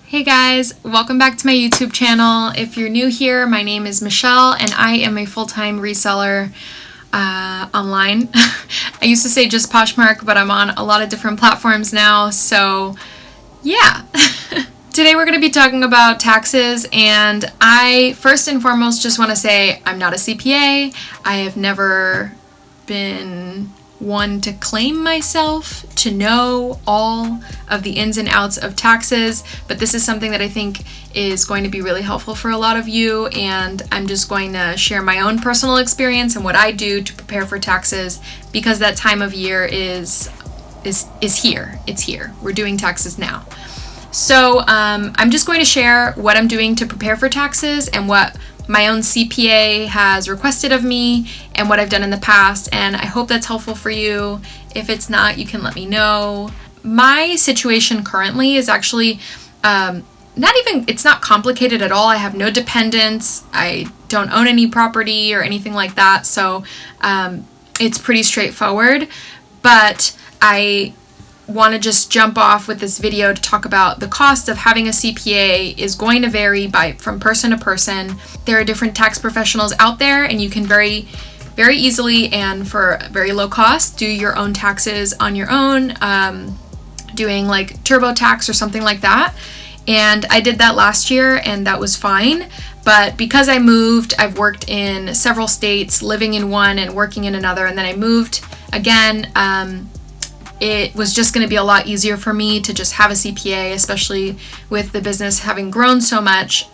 Hey guys, welcome back to my YouTube channel. If you're new here, my name is Michelle and I am a full-time reseller online. I used to say just Poshmark, but I'm on a lot of different platforms now, so yeah. Today we're going to be talking about taxes, and I first and foremost just want to say I'm not a CPA. I have never been one to claim myself to know all of the ins and outs of taxes, but this is something that I think is going to be really helpful for a lot of you, and I'm just going to share my own personal experience and what I do to prepare for taxes, because that time of year is here. It's here. We're doing taxes now. So I'm just going to share what I'm doing to prepare for taxes and what my own CPA has requested of me and what I've done in the past, and I hope that's helpful for you. If it's not, you can let me know. My situation currently is actually it's not complicated at all. I have no dependents. I don't own any property or anything like that, so it's pretty straightforward. But I want to just jump off with this video to talk about the cost of having a CPA is going to vary from person to person. There are different tax professionals out there, and you can very easily and for very low cost do your own taxes on your own, doing like TurboTax or something like that. And I did that last year and that was fine. But because I moved, I've worked in several states, living in one and working in another, and then I moved again. It was just going to be a lot easier for me to just have a CPA, especially with the business having grown so much.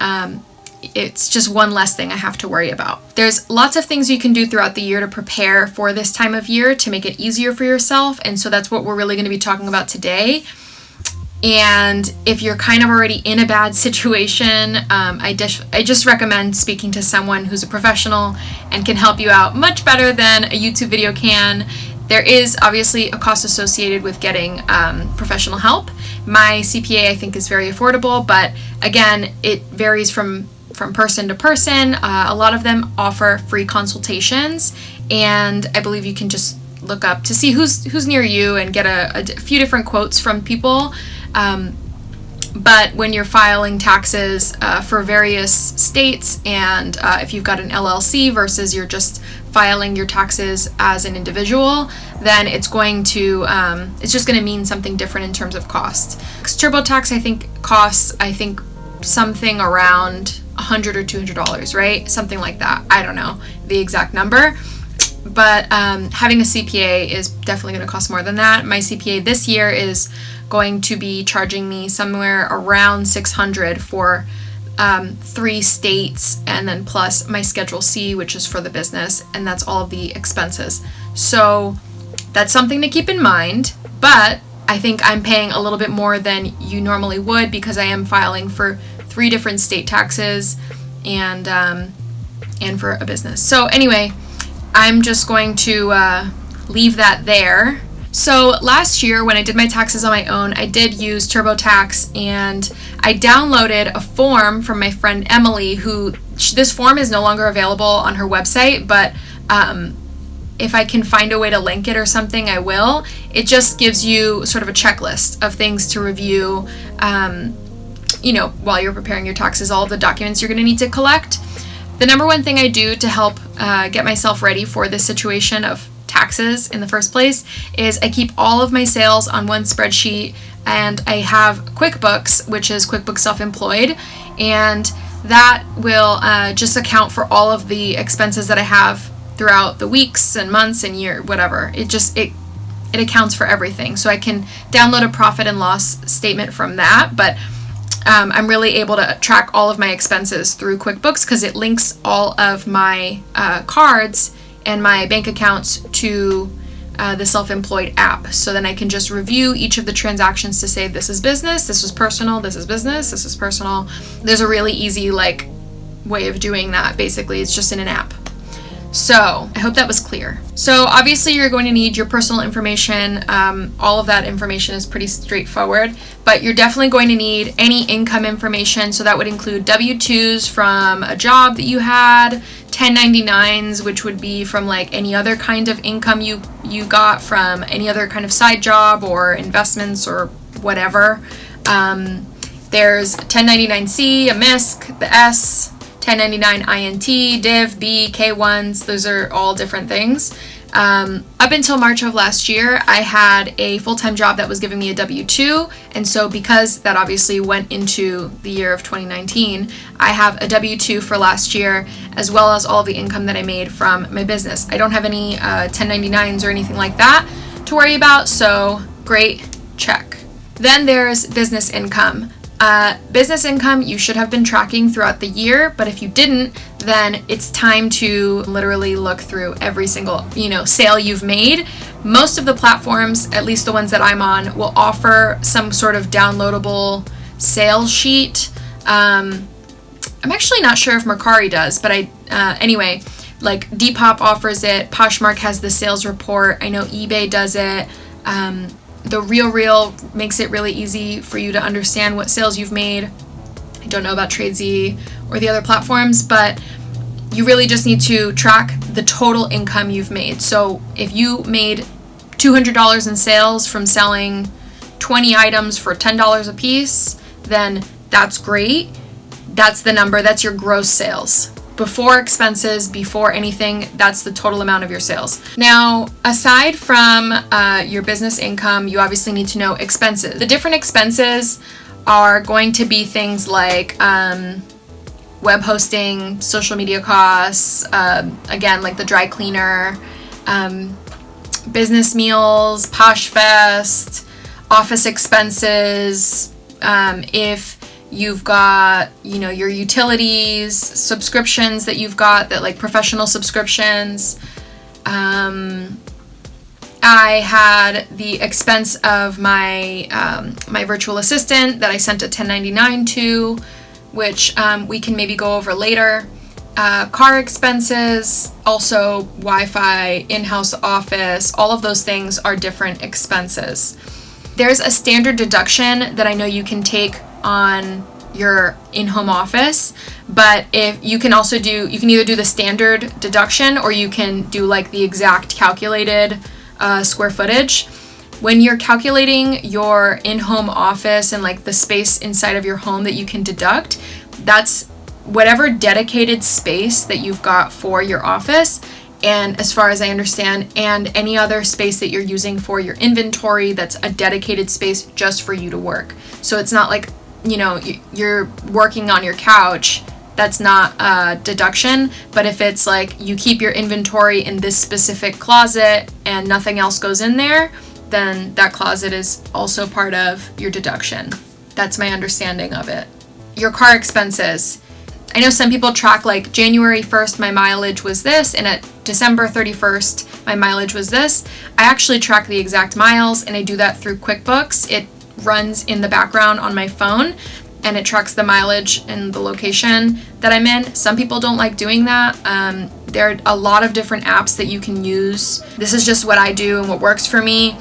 It's just one less thing I have to worry about. There's lots of things you can do throughout the year to prepare for this time of year to make it easier for yourself, and so that's what we're really going to be talking about today. And if you're kind of already in a bad situation, I just recommend speaking to someone who's a professional and can help you out much better than a YouTube video can. There is obviously a cost associated with getting professional help. My CPA, I think, is very affordable, but again, it varies from person to person. A lot of them offer free consultations, and I believe you can just look up to see who's near you and get a few different quotes from people. But when you're filing taxes for various states, and if you've got an LLC versus you're just filing your taxes as an individual, then it's just going to mean something different in terms of cost. TurboTax, I think, costs something around $100 or $200, right? Something like that. I don't know the exact number, but having a CPA is definitely going to cost more than that. My CPA this year is going to be charging me somewhere around $600 for 3 states, and then plus my Schedule C, which is for the business, and that's all of the expenses. So that's something to keep in mind, but I think I'm paying a little bit more than you normally would because I am filing for 3 different state taxes and for a business. So anyway, I'm just going to leave that there. So last year when I did my taxes on my own, I did use TurboTax, and I downloaded a form from my friend Emelie, this form is no longer available on her website, but if I can find a way to link it or something, I will. It just gives you sort of a checklist of things to review, while you're preparing your taxes, all of the documents you're going to need to collect. The number one thing I do to help get myself ready for this situation of taxes in the first place is I keep all of my sales on one spreadsheet, and I have QuickBooks, which is QuickBooks Self-Employed, and that will just account for all of the expenses that I have throughout the weeks and months and year, whatever. It accounts for everything. So I can download a profit and loss statement from that, but I'm really able to track all of my expenses through QuickBooks because it links all of my cards and my bank accounts to the Self-Employed app. So then I can just review each of the transactions to say this is business, this is personal, this is business, this is personal. There's a really easy way of doing that. Basically, it's just in an app. So I hope that was clear. So obviously you're going to need your personal information. All of that information is pretty straightforward, but you're definitely going to need any income information. So that would include W-2s from a job that you had, 1099s, which would be from any other kind of income you got from any other kind of side job or investments or whatever. There's 1099-C, a MISC, the S, 1099 INT, Div, B, K1s. Those are all different things. Up until March of last year, I had a full-time job that was giving me a W-2, and so because that obviously went into the year of 2019, I have a W-2 for last year, as well as all the income that I made from my business. I don't have any 1099s or anything like that to worry about, so great, check. Then there's business income. Business income you should have been tracking throughout the year, but if you didn't, then it's time to literally look through every single, sale you've made. Most of the platforms, at least the ones that I'm on, will offer some sort of downloadable sales sheet. I'm actually not sure if Mercari does, but anyway, like Depop offers it, Poshmark has the sales report, I know eBay does it. The RealReal makes it really easy for you to understand what sales you've made. I don't know about Tradesy or the other platforms, but you really just need to track the total income you've made. So if you made $200 in sales from selling 20 items for $10 a piece, then that's great. That's the number, that's your gross sales. Before expenses, before anything, that's the total amount of your sales. Now, aside from your business income, you obviously need to know expenses. The different expenses are going to be things like web hosting, social media costs, again, like the dry cleaner, business meals, Posh Fest, office expenses, if you've got, your utilities, subscriptions that you've got, that like professional subscriptions. I had the expense of my my virtual assistant that I sent a 1099 to, which we can maybe go over later. Car expenses, also Wi-Fi, in-house office, all of those things are different expenses. There's a standard deduction that I know you can take on your in-home office, but if you can also you can either do the standard deduction or you can do like the exact calculated square footage. When you're calculating your in-home office and like the space inside of your home that you can deduct, that's whatever dedicated space that you've got for your office, and as far as I understand, and any other space that you're using for your inventory, that's a dedicated space just for you to work. So it's not like, you're working on your couch, that's not a deduction. But if it's like you keep your inventory in this specific closet and nothing else goes in there, then that closet is also part of your deduction. That's my understanding of it. Your car expenses. I know some people track like January 1st my mileage was this, and at December 31st my mileage was this. I actually track the exact miles, and I do that through QuickBooks. It runs in the background on my phone, and it tracks the mileage and the location that I'm in. Some people don't like doing that. There are a lot of different apps that you can use. This is just what I do and what works for me.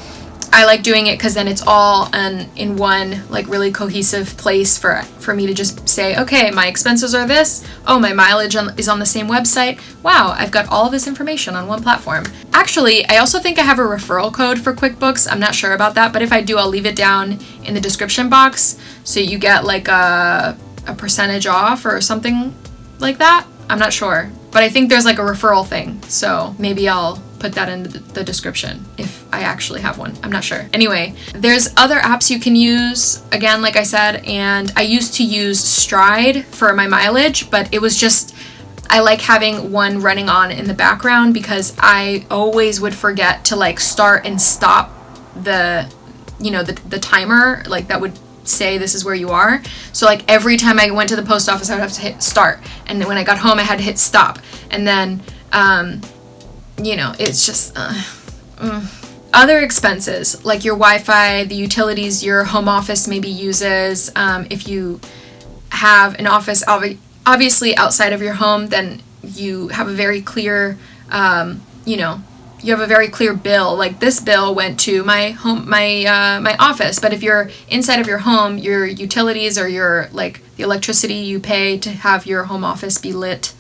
I like doing it because then it's all in one like really cohesive place for me to just say, okay, my expenses are this. Oh, my mileage is on the same website. Wow, I've got all of this information on one platform. Actually, I also think I have a referral code for QuickBooks. I'm not sure about that, but if I do, I'll leave it down in the description box so you get like a percentage off or something like that. I'm not sure, but I think there's like a referral thing, so maybe I'll put that in the description if I actually have one. I'm not sure. Anyway, there's other apps you can use, again, like I said, and I used to use Stride for my mileage, but it was just, I like having one running on in the background because I always would forget to like start and stop the timer, like that would say this is where you are. So like every time I went to the post office, I would have to hit start, and then when I got home I had to hit stop, and then it's just other expenses like your Wi-Fi, the utilities your home office maybe uses. If you have an office obviously outside of your home, then you have a very clear you have a very clear bill. Like this bill went to my home, my office. But if you're inside of your home, your utilities or your like the electricity you pay to have your home office be lit.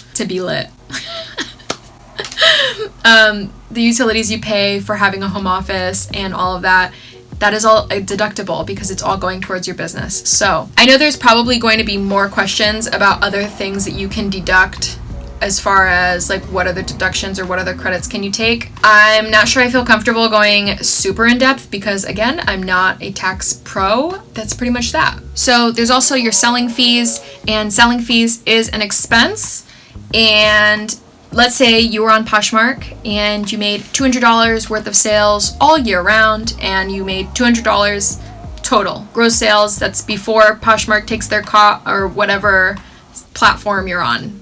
The utilities you pay for having a home office and all of that, that is all deductible because it's all going towards your business. So I know there's probably going to be more questions about other things that you can deduct as far as like what other deductions or what other credits can you take. I'm not sure I feel comfortable going super in depth because again, I'm not a tax pro. That's pretty much that. So there's also your selling fees, and selling fees is an expense. And let's say you were on Poshmark and you made $200 worth of sales all year round, and you made $200 total gross sales. That's before Poshmark takes their cut or whatever platform you're on.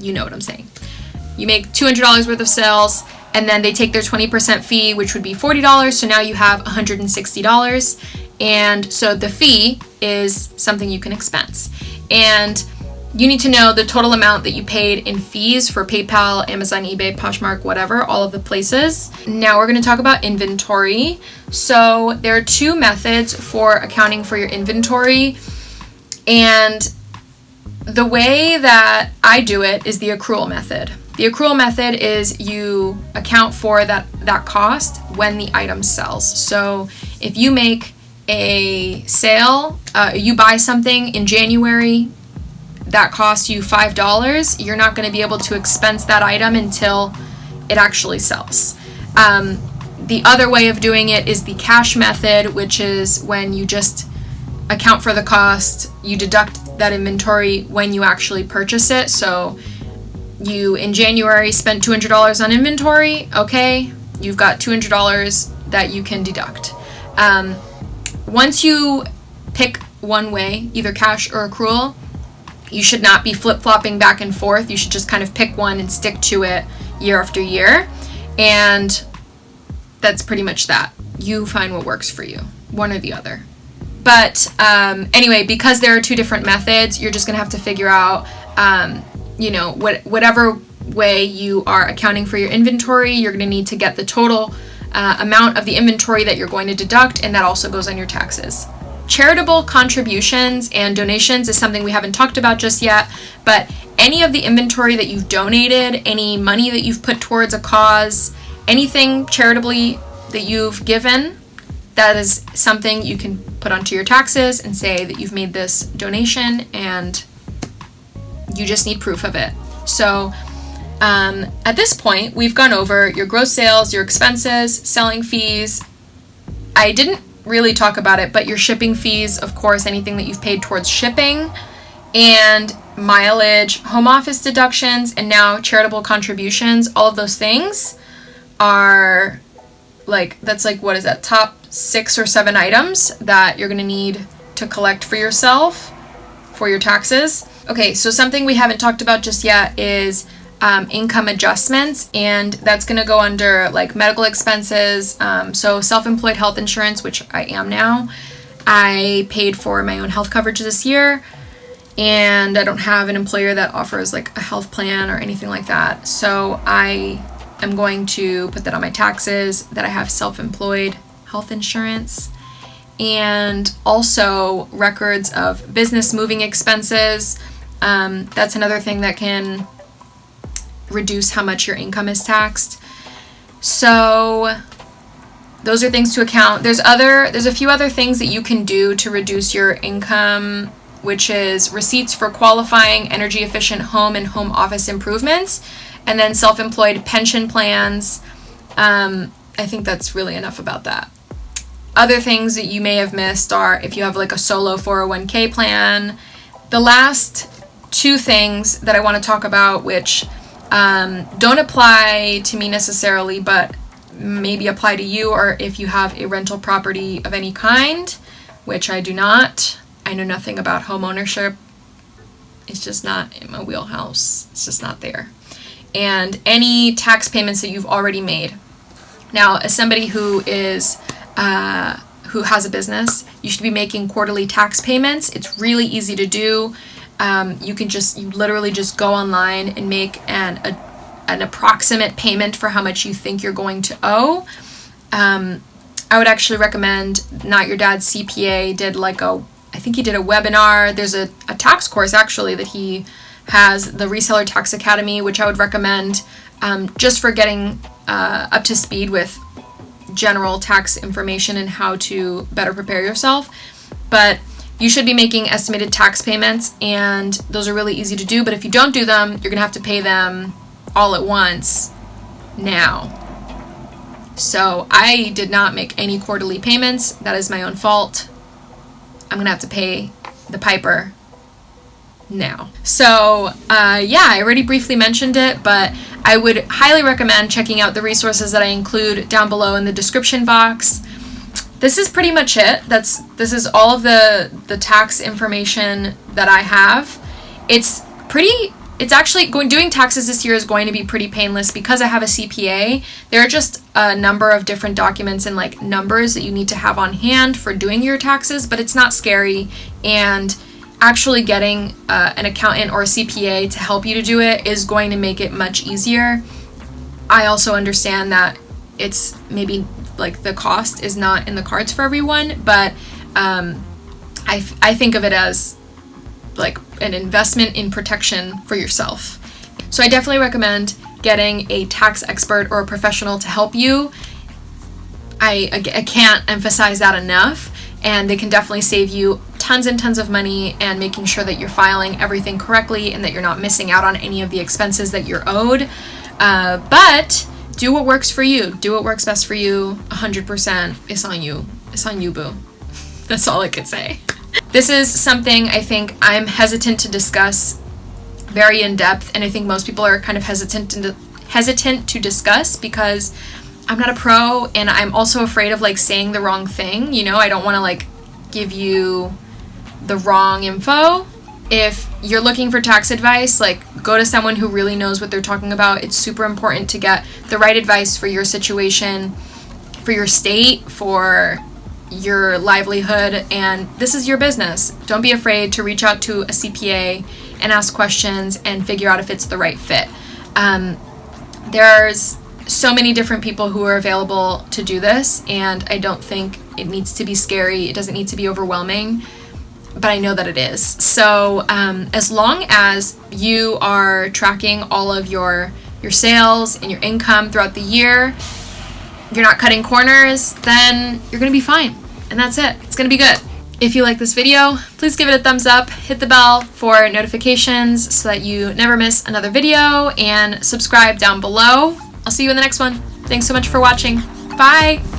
You know what I'm saying. You make $200 worth of sales, and then they take their 20% fee, which would be $40. So now you have $160. And so the fee is something you can expense. And you need to know the total amount that you paid in fees for PayPal, Amazon, eBay, Poshmark, whatever, all of the places. Now we're going to talk about inventory. So there are two methods for accounting for your inventory. And the way that I do it is the accrual method. The accrual method is you account for that cost when the item sells. So if you make a sale, you buy something in January that costs you $5, you're not going to be able to expense that item until it actually sells. The other way of doing it is the cash method, which is when you just account for the cost, you deduct that inventory when you actually purchase it. So you in January spent $200 on inventory, okay, you've got $200 that you can deduct. Once you pick one way, either cash or accrual, you should not be flip-flopping back and forth. You should just kind of pick one and stick to it year after year. And that's pretty much that. You find what works for you, one or the other. But anyway, because there are two different methods, you're just going to have to figure out, whatever way you are accounting for your inventory, you're going to need to get the total amount of the inventory that you're going to deduct, and that also goes on your taxes. Charitable contributions and donations is something we haven't talked about just yet, but any of the inventory that you've donated, any money that you've put towards a cause, anything charitably that you've given, that is something you can put onto your taxes and say that you've made this donation, and you just need proof of it. So at this point, we've gone over your gross sales, your expenses, selling fees. I didn't really talk about it, but your shipping fees, of course, anything that you've paid towards shipping, and mileage, home office deductions, and now charitable contributions. All of those things are what is that, top 6 or 7 items that you're going to need to collect for yourself for your taxes. Okay, so something we haven't talked about just yet is income adjustments, and that's going to go under like medical expenses. So self-employed health insurance, which I am now. I paid for my own health coverage this year, and I don't have an employer that offers like a health plan or anything like that. So I am going to put that on my taxes that I have self-employed health insurance, and also records of business moving expenses. That's another thing that can reduce how much your income is taxed. So those are things to account. There's a few other things that you can do to reduce your income, which is receipts for qualifying energy efficient home and home office improvements, and then self-employed pension plans. I think that's really enough about that. Other things that you may have missed are if you have like a solo 401k plan. The last two things that I want to talk about, which don't apply to me necessarily, but maybe apply to you, or if you have a rental property of any kind, which I do not. I know nothing about home ownership. It's just not in my wheelhouse. It's just not there. And any tax payments that you've already made. Now, as somebody who has a business, you should be making quarterly tax payments. It's really easy to do. You literally just go online and make an approximate payment for how much you think you're going to owe. I would actually recommend Not Your Dad's CPA I think he did a webinar. There's a tax course actually that he has, the Reseller Tax Academy, which I would recommend just for getting up to speed with general tax information and how to better prepare yourself. But you should be making estimated tax payments, and those are really easy to do. But if you don't do them, you're going to have to pay them all at once now. So I did not make any quarterly payments. That is my own fault. I'm going to have to pay the piper now. So yeah, I already briefly mentioned it, but I would highly recommend checking out the resources that I include down below in the description box. This is pretty much it. This is all of the tax information that I have. It's actually doing taxes this year is going to be pretty painless because I have a CPA. There are just a number of different documents and like numbers that you need to have on hand for doing your taxes, but it's not scary, and actually getting an accountant or a CPA to help you to do it is going to make it much easier. I also understand that it's maybe like the cost is not in the cards for everyone, but I think of it as like an investment in protection for yourself. So I definitely recommend getting a tax expert or a professional to help you. I can't emphasize that enough, and they can definitely save you tons and tons of money and making sure that you're filing everything correctly and that you're not missing out on any of the expenses that you're owed. But do what works for you. Do what works best for you. 100%. It's on you. It's on you, boo. That's all I could say. This is something I think I'm hesitant to discuss very in depth, and I think most people are kind of hesitant to discuss because I'm not a pro, and I'm also afraid of like saying the wrong thing. You know, I don't want to like give you the wrong info. If you're looking for tax advice, like go to someone who really knows what they're talking about. It's super important to get the right advice for your situation, for your state, for your livelihood, and this is your business. Don't be afraid to reach out to a CPA and ask questions and figure out if it's the right fit. There's so many different people who are available to do this, and I don't think it needs to be scary. It doesn't need to be overwhelming, but I know that it is. So as long as you are tracking all of your sales and your income throughout the year, you're not cutting corners, then you're going to be fine. And that's it. It's going to be good. If you like this video, please give it a thumbs up, hit the bell for notifications so that you never miss another video, and subscribe down below. I'll see you in the next one. Thanks so much for watching. Bye!